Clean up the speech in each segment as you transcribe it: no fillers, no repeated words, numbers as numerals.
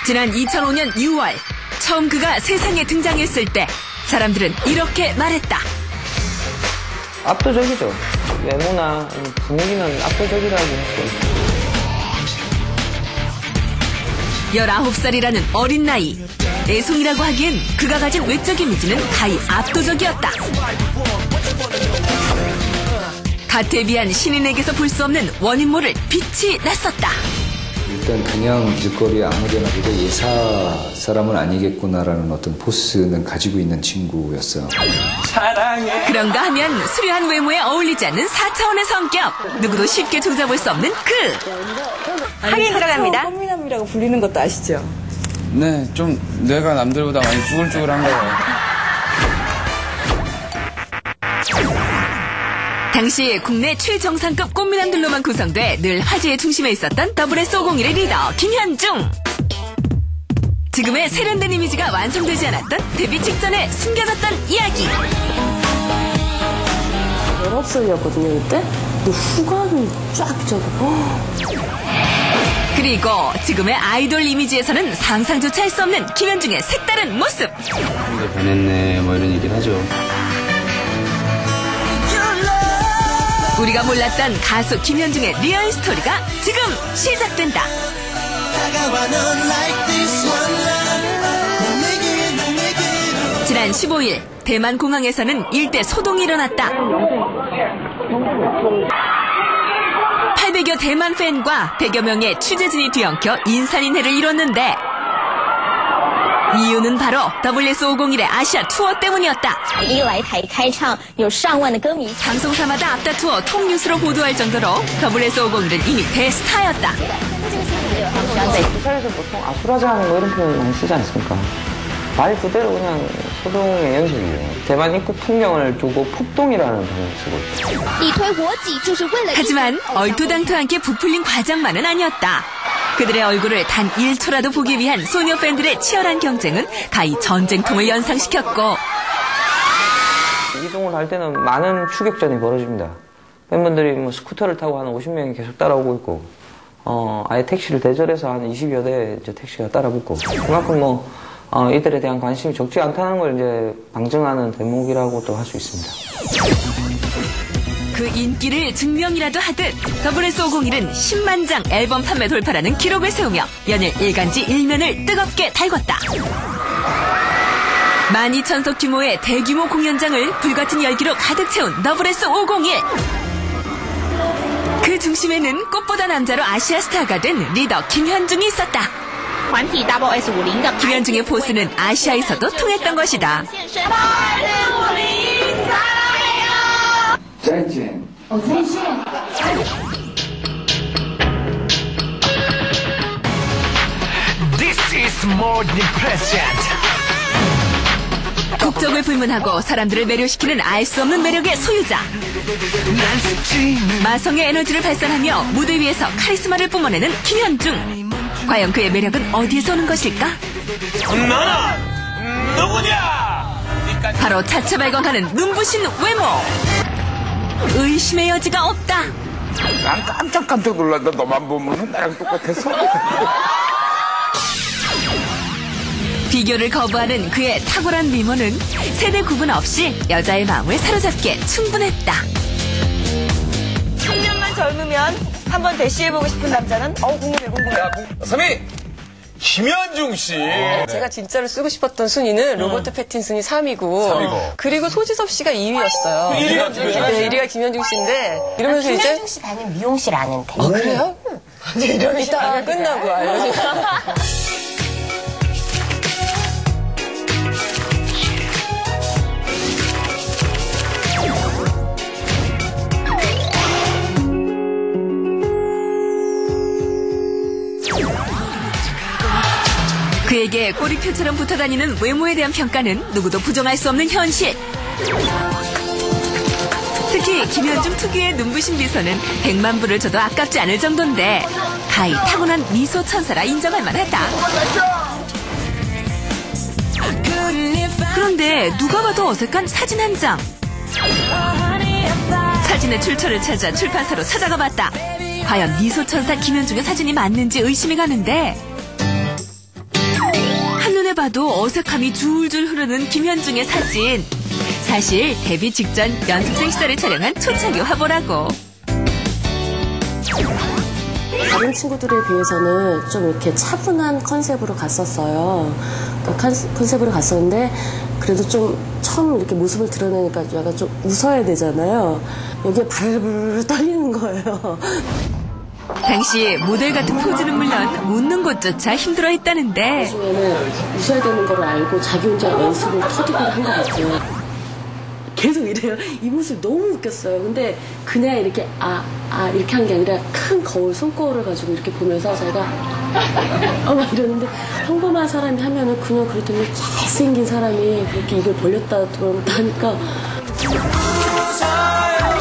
지난 2005년 6월 처음 그가 세상에 등장했을 때 사람들은 이렇게 말했다. 압도적이죠. 외모나 분위기는 압도적이라고 했어요. 19살이라는 어린 나이. 애송이라고 하기엔 그가 가진 외적 이미지는 가히 압도적이었다. 갓 데뷔한 신인에게서 볼 수 없는 원인 모를 빛이 났었다. 일단 그냥 길거리에 아무데나 봐도 예사 사람은 아니겠구나라는 어떤 포스는 가지고 있는 친구였어요. 사랑해. 그런가 하면 수려한 외모에 어울리지 않는 4차원의 성격. 누구도 쉽게 종잡을 수 없는 그. 하긴 들어갑니다. 꽃미남이라고 불리는 것도 아시죠? 네, 좀 뇌가 남들보다 많이 쭈글쭈글한 거예요. 당시 국내 최정상급 꽃미남들로만 구성돼 늘 화제의 중심에 있었던 WS501의 리더 김현중. 지금의 세련된 이미지가 완성되지 않았던 데뷔 직전에 숨겨졌던 이야기. 19살이었거든요, 그때? 근데 후광이 쫙 져서. 그리고 지금의 아이돌 이미지에서는 상상조차 할 수 없는 김현중의 색다른 모습. 근데 변했네, 뭐 이런 얘기를 하죠. 우리가 몰랐던 가수 김현중의 리얼 스토리가 지금 시작된다. 지난 15일 대만 공항에서는 일대 소동이 일어났다. 800여 대만 팬과 100여 명의 취재진이 뒤엉켜 인산인해를 이뤘는데 이유는 바로 WS501의 아시아 투어 때문이었다. 방송사마다 앞다투어 통뉴스로 보도할 정도로 WS501은 이미 대스타였다. 부산에서 보통 아수라장 뭐 이런 표현 많이 쓰지 않습니까? 말 그대로 그냥 소동의 연습이에요. 대만 입국 풍경을 두고 폭동이라는 단어를 쓰고 있어요. 하지만 얼토당토하게 부풀린 과장만은 아니었다. 그들의 얼굴을 단 1초라도 보기 위한 소녀 팬들의 치열한 경쟁은 가히 전쟁통을 연상시켰고 이동을 할 때는 많은 추격전이 벌어집니다. 팬분들이 뭐 스쿠터를 타고 한 50명이 계속 따라오고 있고 아예 택시를 대절해서 한 20여 대 이제 택시가 따라붙고 그만큼 이들에 대한 관심이 적지 않다는 걸 이제 방증하는 대목이라고도 할 수 있습니다. 그 인기를 증명이라도 하듯 WS501은 10만 장 앨범 판매 돌파라는 기록을 세우며 연일 일간지 1면을 뜨겁게 달궜다. 12,000석 규모의 대규모 공연장을 불같은 열기로 가득 채운 WS501. 그 중심에는 꽃보다 남자로 아시아 스타가 된 리더 김현중이 있었다. 김현중의 포스는 아시아에서도 통했던 것이다. 再见. This is more than present. 국적을 불문하고 사람들을 매료시키는 알 수 없는 매력의 소유자. 마성의 에너지를 발산하며 무대 위에서 카리스마를 뿜어내는 김현중. 과연 그의 매력은 어디에서 오는 것일까? 너는 누구냐? 바로 자체 발광하는 눈부신 외모. 의심의 여지가 없다. 난 깜짝 놀란다. 너만 보면 나랑 똑같았어. 비교를 거부하는 그의 탁월한 미모는 세대 구분 없이 여자의 마음을 사로잡기에 충분했다. 10년만 젊으면 한번 대시해보고 싶은 남자는 궁금해. 야, 3위 김현중 씨. 제가 진짜로 쓰고 싶었던 순위는 로버트 패틴슨이 3위고 그리고 소지섭 씨가 2위였어요. 1위가 김현중 씨. 네, 1위가 김현중 씨인데 이러면서 이제 김현중 씨 다니는 미용실 아는데. 그래요? 이따가 끝나고 알려주세요. 그에게 꼬리표처럼 붙어다니는 외모에 대한 평가는 누구도 부정할 수 없는 현실. 특히 김현중 특유의 눈부신 미소는 100만 불을 줘도 아깝지 않을 정도인데 가히 타고난 미소 천사라 인정할 만하다. 그런데 누가 봐도 어색한 사진 한 장. 사진의 출처를 찾아 출판사로 찾아가 봤다. 과연 미소 천사 김현중의 사진이 맞는지 의심이 가는데 아무리 봐도 어색함이 줄줄 흐르는 김현중의 사진. 사실 데뷔 직전 연습생 시절에 촬영한 초창기 화보라고. 다른 친구들에 비해서는 좀 이렇게 차분한 컨셉으로 갔었어요. 그 컨셉으로 갔었는데 그래도 좀 처음 이렇게 모습을 드러내니까 약간 좀 웃어야 되잖아요. 여기에 바르르 떨리는 거예요. 당시 모델 같은 포즈는 물론 웃는 것조차 힘들어했다는데. 나중에는 웃어야 되는 걸 알고 자기 혼자 연습을 터득을 한 것 같아요. 계속 이래요. 이 모습 너무 웃겼어요. 근데 그냥 이렇게 이렇게 한 게 아니라 큰 거울, 손거울을 가지고 이렇게 보면서 제가 막 이러는데 평범한 사람이 하면은 그냥 그랬더니 잘생긴 사람이 그렇게 입을 벌렸다 들어오다 하니까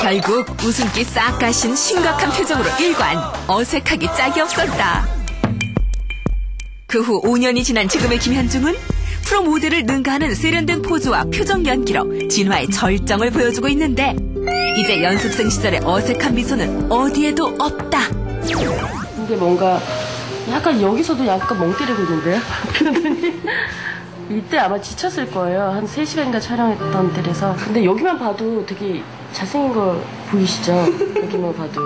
결국 웃음기 싹 가신 심각한 표정으로 일관. 어색하기 짝이 없었다. 그 후 5년이 지난 지금의 김현중은 프로 모델을 능가하는 세련된 포즈와 표정 연기로 진화의 절정을 보여주고 있는데 이제 연습생 시절의 어색한 미소는 어디에도 없다. 이게 뭔가 약간 여기서도 약간 멍 때리고 있는데요? 그러더니 이때 아마 지쳤을 거예요. 한 3시간인가 촬영했던 때라서. 근데 여기만 봐도 되게 잘생긴 거 보이시죠? 여기만 봐도.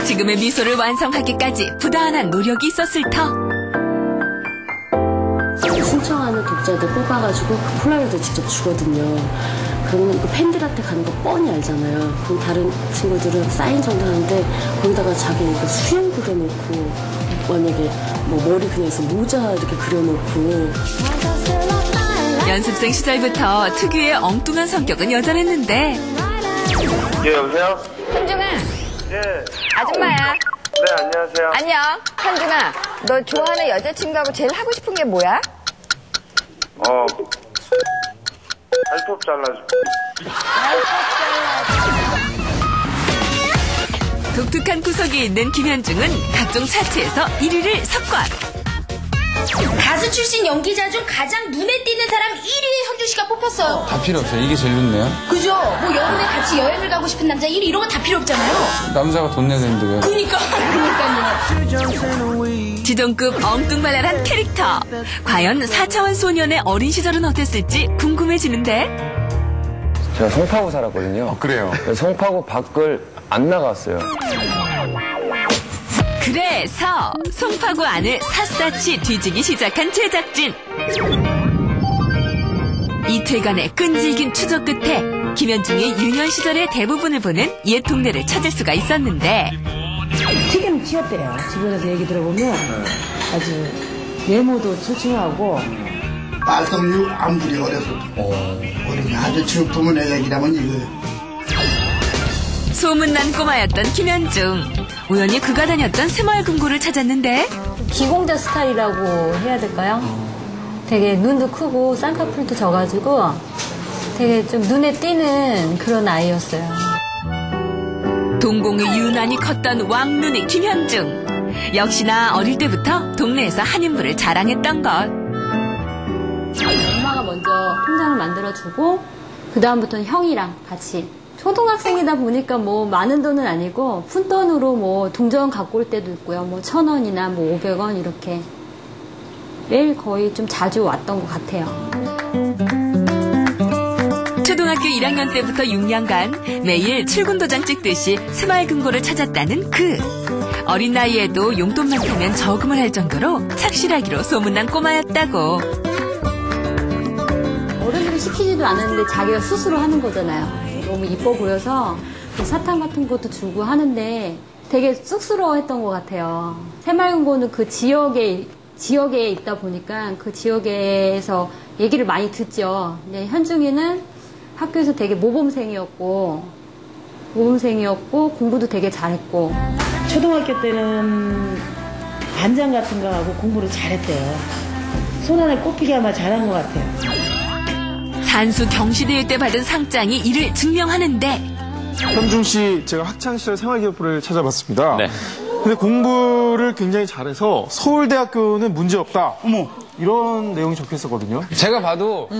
지금의 미소를 완성하기까지 부단한 노력이 있었을 터. 신청하는 독자들 뽑아가지고 그 폴라로이드 직접 주거든요. 그러면 그 팬들한테 가는 거 뻔히 알잖아요. 그럼 다른 친구들은 사인 정도 하는데 거기다가 자기 수염 그려놓고 만약에 뭐 머리 그냥 해서 모자 이렇게 그려놓고. 연습생 시절부터 특유의 엉뚱한 성격은 여전했는데. 예, 여보세요? 현중아. 예. 아줌마야. 네, 안녕하세요. 안녕. 현중아, 너 좋아하는 여자친구하고 제일 하고 싶은 게 뭐야? 발톱 잘라줘. 독특한 구석이 있는 김현중은 각종 차트에서 1위를 석권. 가수 출신 연기자 중 가장 눈에 띄는 사람 1위에 현중 씨가 뽑혔어요. 다 필요 없어요. 이게 제일 좋네요. 그죠? 뭐 여름에 같이 여행을 가고 싶은 남자 1위 이런 건 다 필요 없잖아요. 남자가 돈 내야 되는데 왜? 그러니까요. 지존급 엉뚱발랄한 캐릭터. 과연 4차원 소년의 어린 시절은 어땠을지 궁금해지는데. 제가 송파구 살았거든요. 그래요? 송파구 밖을 안 나갔어요. 그래서 송파구 안을 샅샅이 뒤지기 시작한 제작진. 이틀간의 끈질긴 추적 끝에 김현중의 유년 시절의 대부분을 보낸 옛 동네를 찾을 수가 있었는데. 튀김 튀었대요. 주변에서 얘기 들어보면 아주 외모도 출중하고 말썽류 안부리 어려서 어른이 아주 주부문 애기라면 이거. 소문난 꼬마였던 김현중. 우연히 그가 다녔던 새마을금고를 찾았는데. 기공자 스타일이라고 해야 될까요? 되게 눈도 크고 쌍꺼풀도 져가지고 되게 좀 눈에 띄는 그런 아이였어요. 동공이 유난히 컸던 왕눈이 김현중. 역시나 어릴 때부터 동네에서 한인부를 자랑했던 것. 엄마가 먼저 통장을 만들어주고 그 다음부터는 형이랑 같이. 초등학생이다 보니까 뭐 많은 돈은 아니고 푼돈으로 뭐 동전 갖고 올 때도 있고요. 뭐 1,000원이나 뭐 500원 이렇게 매일 거의 좀 자주 왔던 것 같아요. 초등학교 1학년 때부터 6년간 매일 출근도장 찍듯이 새마을금고를 찾았다는 그. 어린 나이에도 용돈만 타면 저금을 할 정도로 착실하기로 소문난 꼬마였다고. 어른들이 시키지도 않았는데 자기가 스스로 하는 거잖아요. 너무 이뻐 보여서 사탕 같은 것도 주고 하는데 되게 쑥스러워했던 것 같아요. 새마을금고는 그 지역에 있다 보니까 그 지역에서 얘기를 많이 듣죠. 근데 현중이는 학교에서 되게 모범생이었고 공부도 되게 잘했고. 초등학교 때는 반장 같은 거 하고 공부를 잘했대요. 손 안에 꼽히게 아마 잘한 것 같아요. 산수 경시대회 때 받은 상장이 이를 증명하는데. 현중 씨, 제가 학창시절 생활기록부를 찾아봤습니다. 네. 근데 공부를 굉장히 잘해서 서울대학교는 문제없다. 어머. 이런 내용이 적혀 있었거든요. 제가 봐도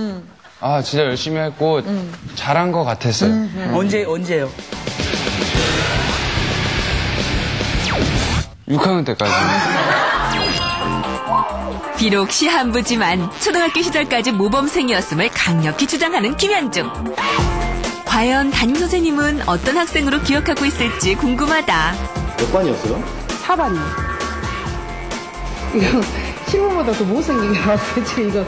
진짜 열심히 했고 잘한 것 같았어요. 언제요? 6학년 때까지. 비록 시한부지만 초등학교 시절까지 모범생이었음을 강력히 주장하는 김현중. 과연 담임선생님은 어떤 학생으로 기억하고 있을지 궁금하다. 몇 반이었어요? 4반이요. 이거 신문보다 더 못생기게 나왔어요, 지금 이거.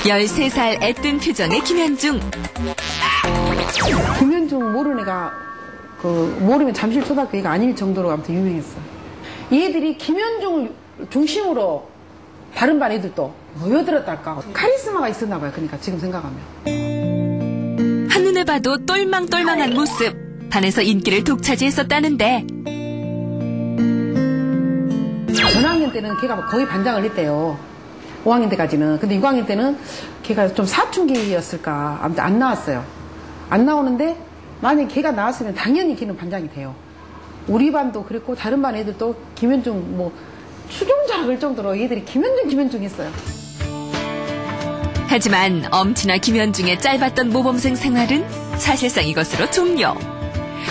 13살 애뜬 표정의 김현중. 김현중 모르는 애가 모르면 잠실 초등학교가 아닐 정도로 아무튼 유명했어. 얘들이 김현중을 중심으로 다른 반 애들도 모여들었달까. 카리스마가 있었나 봐요. 그러니까 지금 생각하면. 한눈에 봐도 똘망똘망한 모습. 반에서 인기를 독차지했었다는데. 전학년 때는 걔가 거의 반장을 했대요. 5학년 때까지는. 근데 6학년 때는 걔가 좀 사춘기였을까. 아무튼 안 나왔어요. 안 나오는데 만약에 걔가 나왔으면 당연히 걔는 반장이 돼요. 우리 반도 그랬고 다른 반 애들도 김현중 추종자 할 정도로 얘들이 김현중 했어요. 하지만 엄친아 김현중의 짧았던 모범생 생활은 사실상 이것으로 종료.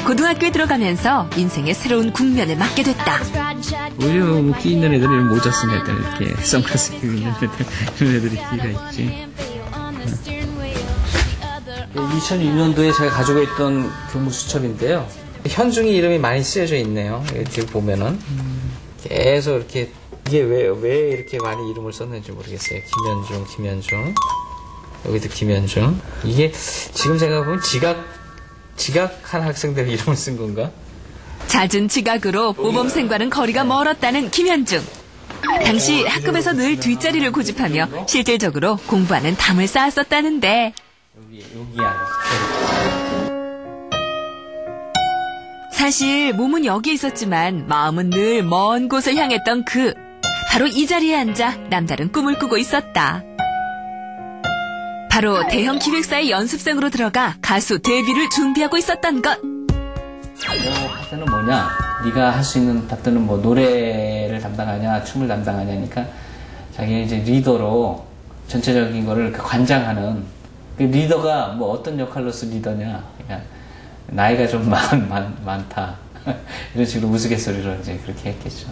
고등학교에 들어가면서 인생의 새로운 국면을 맞게 됐다. 오히려 끼 있는 애들은 이런 모자 쓴 애들, 이렇게 선글라스 끼고 있는 애들, 이런 애들이 끼가 있지. 2006년도에 제가 가지고 있던 교무 수첩인데요. 현중이 이름이 많이 쓰여져 있네요. 이렇게 보면은 계속 이렇게 이게 왜 이렇게 많이 이름을 썼는지 모르겠어요. 김현중 여기도 김현중. 이게 지금 생각해보면 지각한 학생들 이름을 쓴 건가? 잦은 지각으로 모범생과는 거리가 멀었다는 김현중. 당시 학급에서 늘 뒷자리를 고집하며 실질적으로 공부하는 담을 쌓았었다는데. 여기야. 사실 몸은 여기 있었지만 마음은 늘 먼 곳을 향했던 그. 바로 이 자리에 앉아 남다른 꿈을 꾸고 있었다. 바로 대형 기획사의 연습생으로 들어가 가수 데뷔를 준비하고 있었던 것. 파트는 뭐냐? 네가 할 수 있는 파트는 뭐 노래를 담당하냐, 춤을 담당하냐니까 자기는 이제 리더로 전체적인 거를 관장하는 그 리더가 뭐 어떤 역할로서 리더냐? 그러니까 나이가 좀 많다 이런 식으로 우스갯소리로 이제 그렇게 했겠죠.